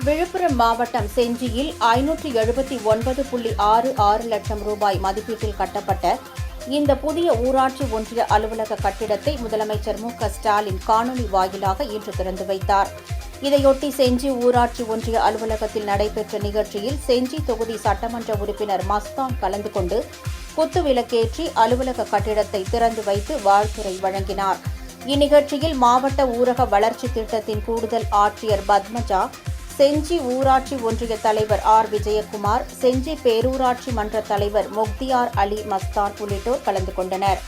விழுப்புரம் மாவட்டம் செஞ்சியில் 579.66 லட்சம் ரூபாய் மதிப்பீட்டில் கட்டப்பட்ட இந்த புதிய ஊராட்சி ஒன்றிய அலுவலக கட்டிடத்தை முதலமைச்சர் மு.க.ஸ்டாலின் காணொலி வாயிலாக இன்று திறந்து வைத்தார். இதையொட்டி செஞ்சி ஊராட்சி ஒன்றிய அலுவலகத்தில் நடைபெற்ற நிகழ்ச்சியில் செஞ்சி தொகுதி சட்டமன்ற உறுப்பினர் மஸ்தான் கலந்து கொண்டு குத்துவிளக்கேற்றி அலுவலக கட்டிடத்தை திறந்து வைத்து வாழ்த்துரை வழங்கினார். இந்நிகழ்ச்சியில் மாவட்ட ஊரக வளர்ச்சி திட்டத்தின் கூடுதல் ஆட்சியர் பத்மஜா, செஞ்சி ஊராட்சி ஒன்றிய தலைவர் ஆர். விஜயகுமார், செஞ்சி பேரூராட்சி மன்ற தலைவர் முக்தியார் அலி மஸ்தான் உள்ளிட்டோர் கலந்து கொண்டனர்.